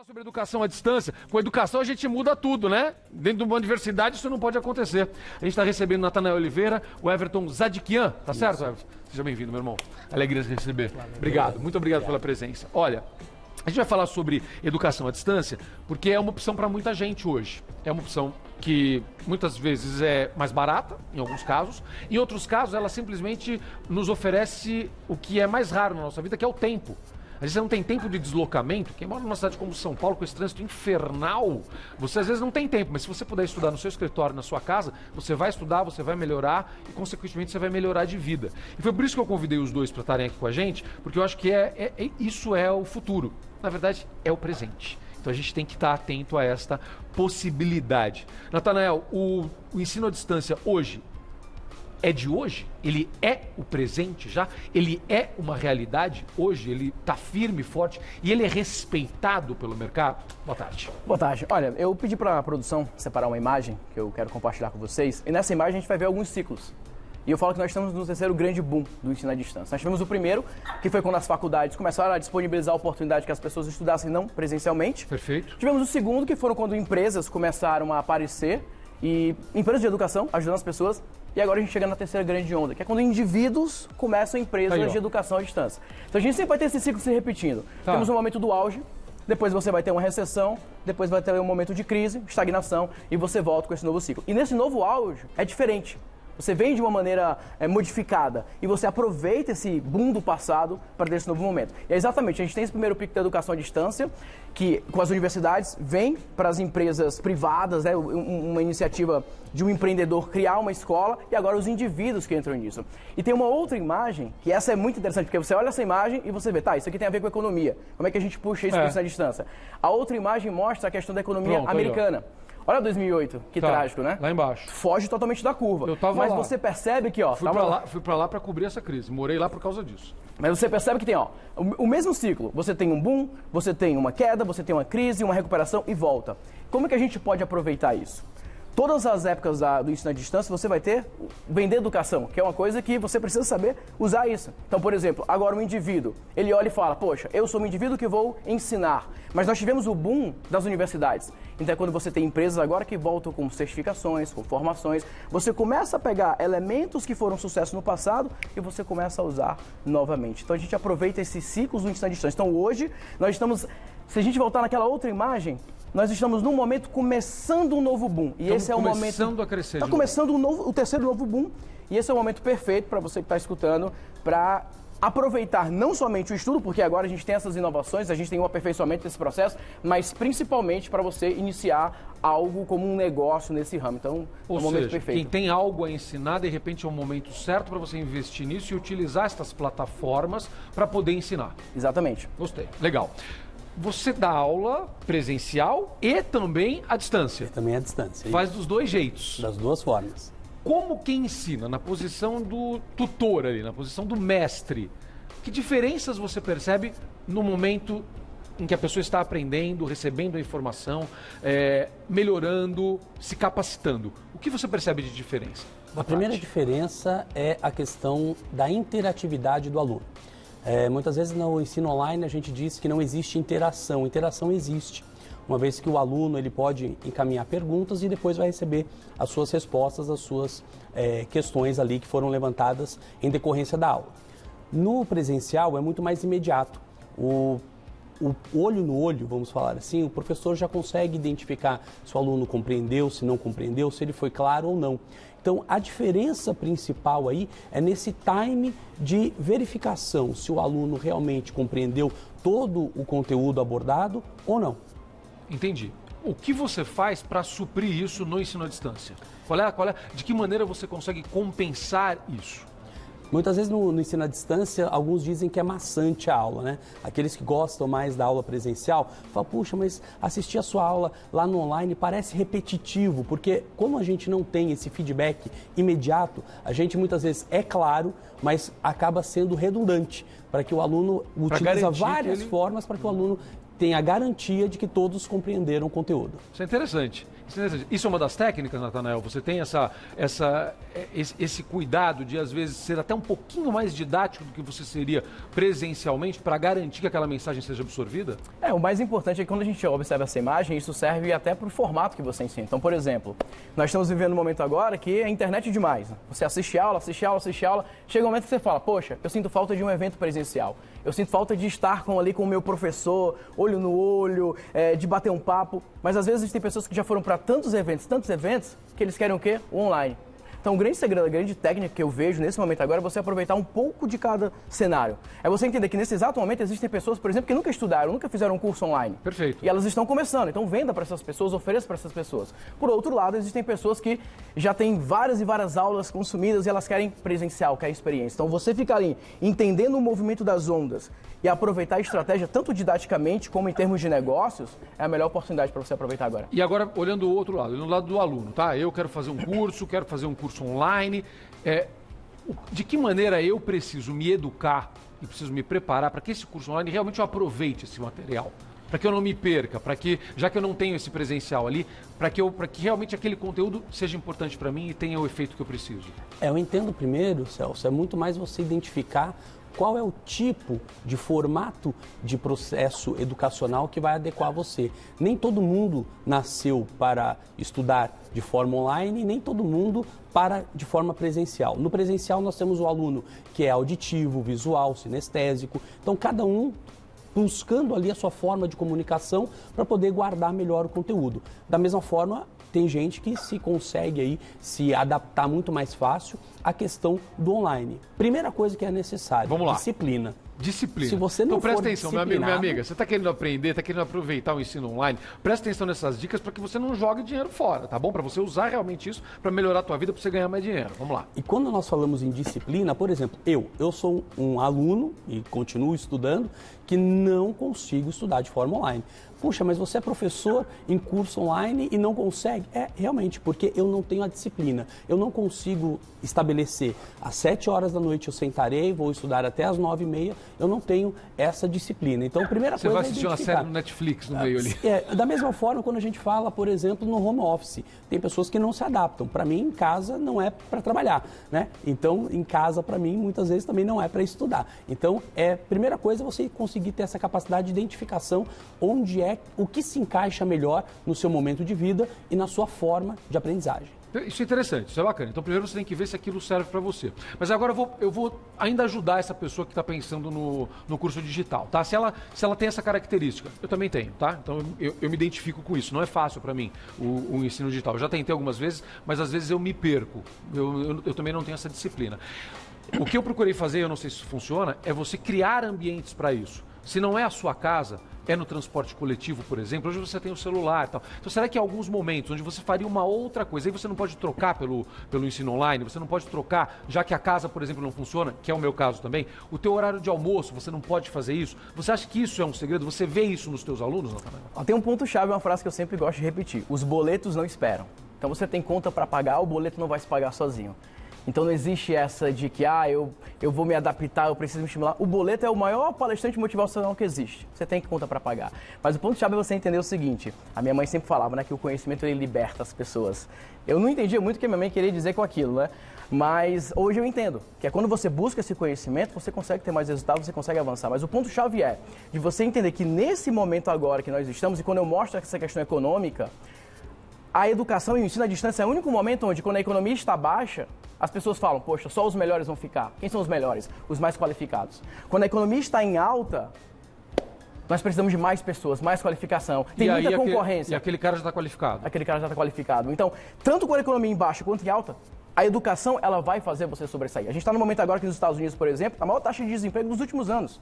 Falar sobre educação à distância. Com educação a gente muda tudo, né? Dentro de uma universidade isso não pode acontecer. A gente está recebendo o Natanael Oliveira, o Everton Zadikian, tá certo, Everton? Seja bem-vindo, meu irmão. Alegria de receber. Obrigado, muito obrigado pela presença. Olha, a gente vai falar sobre educação à distância porque é uma opção para muita gente hoje. É uma opção que muitas vezes é mais barata, em alguns casos. Em outros casos, ela simplesmente nos oferece o que é mais raro na nossa vida, que é o tempo. Às vezes você não tem tempo de deslocamento. Quem mora numa cidade como São Paulo, com esse trânsito infernal, você às vezes não tem tempo. Mas se você puder estudar no seu escritório, na sua casa, você vai estudar, você vai melhorar e, consequentemente, você vai melhorar de vida. E foi por isso que eu convidei os dois para estarem aqui com a gente, porque eu acho que isso é o futuro. Na verdade, é o presente. Então a gente tem que estar atento a esta possibilidade. Natanael, o ensino à distância hoje é de hoje? Ele é o presente já? Ele é uma realidade hoje? Ele está firme, forte e ele é respeitado pelo mercado? Boa tarde. Boa tarde. Olha, eu pedi para a produção separar uma imagem que eu quero compartilhar com vocês e nessa imagem a gente vai ver alguns ciclos. E eu falo que nós estamos no terceiro grande boom do ensino à distância. Nós tivemos o primeiro, que foi quando as faculdades começaram a disponibilizar a oportunidade que as pessoas estudassem não presencialmente. Perfeito. Tivemos o segundo, que foram quando empresas começaram a aparecer e empresas de educação ajudando as pessoas. E agora a gente chega na terceira grande onda, que é quando indivíduos começam empresas de educação à distância. Então a gente sempre vai ter esse ciclo se repetindo. Temos um momento do auge, depois você vai ter uma recessão, depois vai ter um momento de crise, estagnação, e você volta com esse novo ciclo. E nesse novo auge é diferente. Você vem de uma maneira modificada e você aproveita esse boom do passado para ter esse novo momento. E é exatamente, a gente tem esse primeiro pico da educação à distância, que com as universidades vem para as empresas privadas, né, uma iniciativa de um empreendedor criar uma escola e agora os indivíduos que entram nisso. E tem uma outra imagem, que essa é muito interessante, porque você olha essa imagem e você vê, tá, isso aqui tem a ver com economia. Como é que a gente puxa isso para ensino à distância? A outra imagem mostra a questão da economia americana. Olha 2008, que trágico, né? Lá embaixo. Foge totalmente da curva. Eu tava Mas lá. você percebe que, ó... Fui pra lá pra cobrir essa crise. Morei lá por causa disso. Mas você percebe que tem, ó, o mesmo ciclo. Você tem um boom, você tem uma queda, você tem uma crise, uma recuperação e volta. Como é que a gente pode aproveitar isso? Todas as épocas do ensino à distância, você vai ter vender educação, que é uma coisa que você precisa saber usar isso. Então, por exemplo, agora um indivíduo, ele olha e fala, poxa, eu sou um indivíduo que vou ensinar. Mas nós tivemos o boom das universidades. Então, é quando você tem empresas agora que voltam com certificações, com formações, você começa a pegar elementos que foram sucesso no passado e você começa a usar novamente. Então, a gente aproveita esses ciclos do ensino à distância. Então, hoje, nós estamos, se a gente voltar naquela outra imagem, nós estamos num momento começando um novo boom. E esse é o momento... começando a crescer. Está começando o terceiro novo boom. E esse é o momento perfeito para você que está escutando, para aproveitar não somente o estudo, porque agora a gente tem essas inovações, a gente tem um aperfeiçoamento desse processo, mas principalmente para você iniciar algo como um negócio nesse ramo. Então, é o momento perfeito. Quem tem algo a ensinar, de repente é um momento certo para você investir nisso e utilizar essas plataformas para poder ensinar. Exatamente. Gostei. Legal. Você dá aula presencial e também à distância. Também à distância. Faz dos dois jeitos. Das duas formas. Como quem ensina, na posição do tutor ali, na posição do mestre, que diferenças você percebe no momento em que a pessoa está aprendendo, recebendo a informação, melhorando, se capacitando? O que você percebe de diferença? A primeira diferença é a questão da interatividade do aluno. Muitas vezes no ensino online a gente diz que não existe interação. Interação existe, uma vez que o aluno ele pode encaminhar perguntas e depois vai receber as suas respostas, as suas questões ali que foram levantadas em decorrência da aula. No presencial é muito mais imediato. O olho no olho, vamos falar assim, o professor já consegue identificar se o aluno compreendeu, se não compreendeu, se ele foi claro ou não. Então, a diferença principal aí é nesse time de verificação, se o aluno realmente compreendeu todo o conteúdo abordado ou não. Entendi. O que você faz para suprir isso no ensino à distância? De que maneira você consegue compensar isso? Muitas vezes no ensino à distância, alguns dizem que é maçante a aula, né? Aqueles que gostam mais da aula presencial, falam, puxa, mas assistir a sua aula lá no online parece repetitivo, porque como a gente não tem esse feedback imediato, a gente muitas vezes é claro, mas acaba sendo redundante, para que o aluno utiliza várias formas para que o aluno tem a garantia de que todos compreenderam o conteúdo. Isso é interessante. Isso é uma das técnicas, Natanael? Você tem esse cuidado de, às vezes, ser até um pouquinho mais didático do que você seria presencialmente para garantir que aquela mensagem seja absorvida? O mais importante é que quando a gente observa essa imagem, isso serve até para o formato que você ensina. Então, por exemplo, nós estamos vivendo um momento agora que a internet é demais. Você assiste aula, chega um momento que você fala, poxa, eu sinto falta de um evento presencial. Eu sinto falta de estar ali com o meu professor, olho no olho, de bater um papo. Mas às vezes tem pessoas que já foram para tantos eventos, que eles querem o quê? O online. Então, o grande segredo, a grande técnica que eu vejo nesse momento agora é você aproveitar um pouco de cada cenário. É você entender que nesse exato momento existem pessoas, por exemplo, que nunca estudaram, nunca fizeram um curso online. Perfeito. E elas estão começando. Então, venda para essas pessoas, ofereça para essas pessoas. Por outro lado, existem pessoas que já têm várias e várias aulas consumidas e elas querem presencial, querem experiência. Então, você ficar ali entendendo o movimento das ondas e aproveitar a estratégia, tanto didaticamente como em termos de negócios, é a melhor oportunidade para você aproveitar agora. E agora, olhando o outro lado, olhando o lado do aluno, tá? Eu quero fazer um curso online. De que maneira eu preciso me educar e preciso me preparar para que esse curso online realmente eu aproveite esse material? Para que eu não me perca, para que, já que eu não tenho esse presencial ali, para que realmente aquele conteúdo seja importante para mim e tenha o efeito que eu preciso. Eu entendo primeiro, Celso, é muito mais você identificar qual é o tipo de formato de processo educacional que vai adequar a você. Nem todo mundo nasceu para estudar de forma online, nem todo mundo para de forma presencial. No presencial nós temos o aluno que é auditivo, visual, sinestésico, então cada um buscando ali a sua forma de comunicação para poder guardar melhor o conteúdo. Da mesma forma, tem gente que se consegue aí se adaptar muito mais fácil à questão do online. Primeira coisa que é necessária, vamos lá. Disciplina. Disciplina. Se você não então presta for atenção, meu amigo, minha amiga, você está querendo aprender, está querendo aproveitar o ensino online, presta atenção nessas dicas para que você não jogue dinheiro fora, tá bom? Para você usar realmente isso para melhorar a tua vida, para você ganhar mais dinheiro. Vamos lá. E quando nós falamos em disciplina, por exemplo, eu sou um aluno e continuo estudando que não consigo estudar de forma online. Puxa, mas você é professor em curso online e não consegue? Realmente, porque eu não tenho a disciplina. Eu não consigo estabelecer às 7 horas da noite eu sentarei, vou estudar até às 9h30. Eu não tenho essa disciplina. Então, a primeira coisa é Você vai assistir uma série no Netflix no meio ali. Da mesma forma, quando a gente fala, por exemplo, no home office, tem pessoas que não se adaptam. Para mim, em casa não é para trabalhar, né? Então, em casa, para mim, muitas vezes também não é para estudar. Então, primeira coisa é você conseguir ter essa capacidade de identificação onde o que se encaixa melhor no seu momento de vida e na sua forma de aprendizagem. Isso é interessante, isso é bacana. Então, primeiro você tem que ver se aquilo serve para você. Mas agora eu vou ainda ajudar essa pessoa que está pensando no curso digital, tá? Se ela tem essa característica, eu também tenho, tá? Então, eu me identifico com isso. Não é fácil para mim o ensino digital. Eu já tentei algumas vezes, mas às vezes eu me perco. Eu também não tenho essa disciplina. O que eu procurei fazer, eu não sei se isso funciona, é você criar ambientes para isso. Se não é a sua casa, é no transporte coletivo, por exemplo, hoje você tem o celular e tal. Então, será que há alguns momentos onde você faria uma outra coisa, aí você não pode trocar pelo ensino online, você não pode trocar, já que a casa, por exemplo, não funciona, que é o meu caso também, o teu horário de almoço, você não pode fazer isso? Você acha que isso é um segredo? Você vê isso nos teus alunos, Natanael? Tem um ponto-chave, uma frase que eu sempre gosto de repetir. Os boletos não esperam. Então, você tem conta para pagar, o boleto não vai se pagar sozinho. Então não existe essa de que eu vou me adaptar, eu preciso me estimular. O boleto é o maior palestrante motivacional que existe. Você tem conta para pagar. Mas o ponto-chave é você entender o seguinte. A minha mãe sempre falava, né, que o conhecimento ele liberta as pessoas. Eu não entendia muito o que a minha mãe queria dizer com aquilo, né? Mas hoje eu entendo que é quando você busca esse conhecimento, você consegue ter mais resultados, você consegue avançar. Mas o ponto-chave é de você entender que nesse momento agora que nós estamos, e quando eu mostro essa questão econômica, a educação e o ensino à distância é o único momento onde, quando a economia está baixa, as pessoas falam, poxa, só os melhores vão ficar. Quem são os melhores? Os mais qualificados. Quando a economia está em alta, nós precisamos de mais pessoas, mais qualificação. Tem muita concorrência. E aquele cara já está qualificado. Aquele cara já está qualificado. Então, tanto com a economia em baixa quanto em alta, a educação ela vai fazer você sobressair. A gente está no momento agora que nos Estados Unidos, por exemplo, a maior taxa de desemprego dos últimos anos.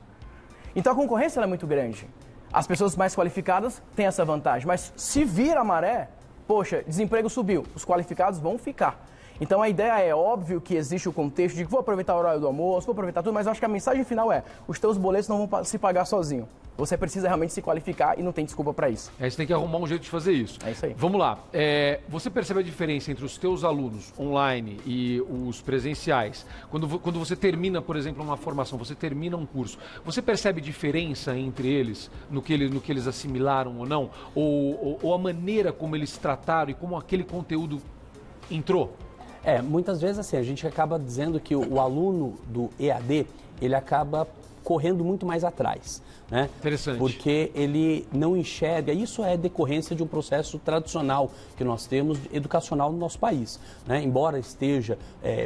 Então, a concorrência ela é muito grande. As pessoas mais qualificadas têm essa vantagem. Mas se vira a maré, poxa, desemprego subiu, os qualificados vão ficar. Então a ideia é óbvio que existe o contexto de que vou aproveitar o horário do almoço, vou aproveitar tudo, mas eu acho que a mensagem final é, os teus boletos não vão se pagar sozinho. Você precisa realmente se qualificar e não tem desculpa para isso. Aí você tem que arrumar um jeito de fazer isso. É isso aí. Vamos lá. Você percebe a diferença entre os teus alunos online e os presenciais? Quando você termina, por exemplo, uma formação, você termina um curso, você percebe diferença entre eles, no que eles assimilaram ou não? Ou a maneira como eles trataram e como aquele conteúdo entrou? Muitas vezes assim, a gente acaba dizendo que o aluno do EAD, ele acaba correndo muito mais atrás, né? Interessante. Porque ele não enxerga, isso é decorrência de um processo tradicional que nós temos, educacional no nosso país, né? Embora esteja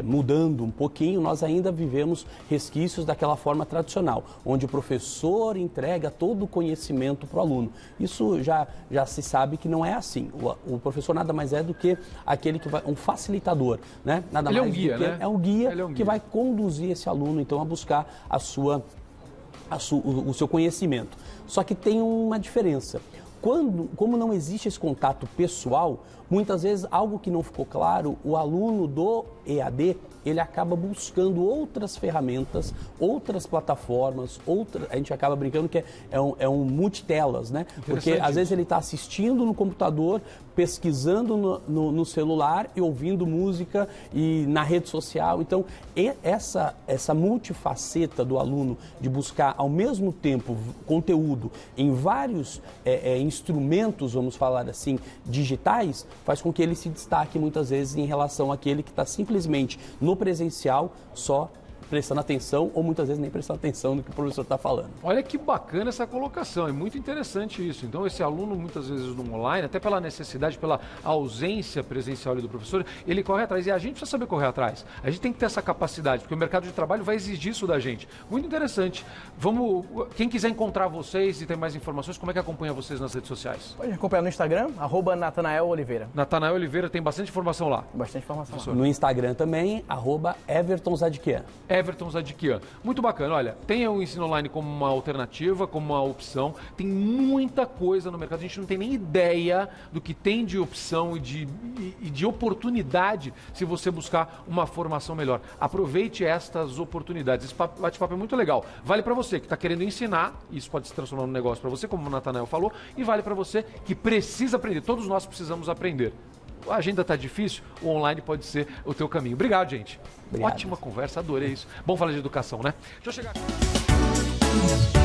mudando um pouquinho, nós ainda vivemos resquícios daquela forma tradicional, onde o professor entrega todo o conhecimento para o aluno. Isso já se sabe que não é assim. O professor nada mais é do que aquele que vai, um facilitador, né? Nada ele mais é um guia, do que, né? É um guia Ele é um que guia. vai conduzir esse aluno, então, a buscar o seu conhecimento. Só que tem uma diferença. Como não existe esse contato pessoal, muitas vezes algo que não ficou claro, o aluno do EAD, ele acaba buscando outras ferramentas, outras plataformas, a gente acaba brincando que é um multitelas, né? Porque às vezes ele está assistindo no computador, pesquisando no celular e ouvindo música e na rede social. Então, essa multifaceta do aluno de buscar ao mesmo tempo conteúdo em vários instrumentos, vamos falar assim, digitais, faz com que ele se destaque muitas vezes em relação àquele que está simplesmente no presencial só prestando atenção ou muitas vezes nem prestando atenção no que o professor está falando. Olha que bacana essa colocação, é muito interessante isso. Então esse aluno muitas vezes no online, até pela necessidade, pela ausência presencial do professor, ele corre atrás e a gente precisa saber correr atrás. A gente tem que ter essa capacidade, porque o mercado de trabalho vai exigir isso da gente. Muito interessante. Quem quiser encontrar vocês e ter mais informações, como é que acompanha vocês nas redes sociais? Pode acompanhar no Instagram, @Natanael_Oliveira. Natanael Oliveira tem bastante informação lá. Bastante informação. Professor. No Instagram também, @EvertonZadkian. Everton Zadkian. Muito bacana. Olha, tem o ensino online como uma alternativa, como uma opção. Tem muita coisa no mercado. A gente não tem nem ideia do que tem de opção e de oportunidade se você buscar uma formação melhor. Aproveite estas oportunidades. Esse bate-papo é muito legal. Vale para você que está querendo ensinar, isso pode se transformar num negócio para você, como o Natanael falou, e vale para você que precisa aprender. Todos nós precisamos aprender. A agenda está difícil, o online pode ser o teu caminho. Obrigado, gente. Obrigado. Ótima conversa, adorei isso. Bom falar de educação, né? Deixa eu chegar aqui.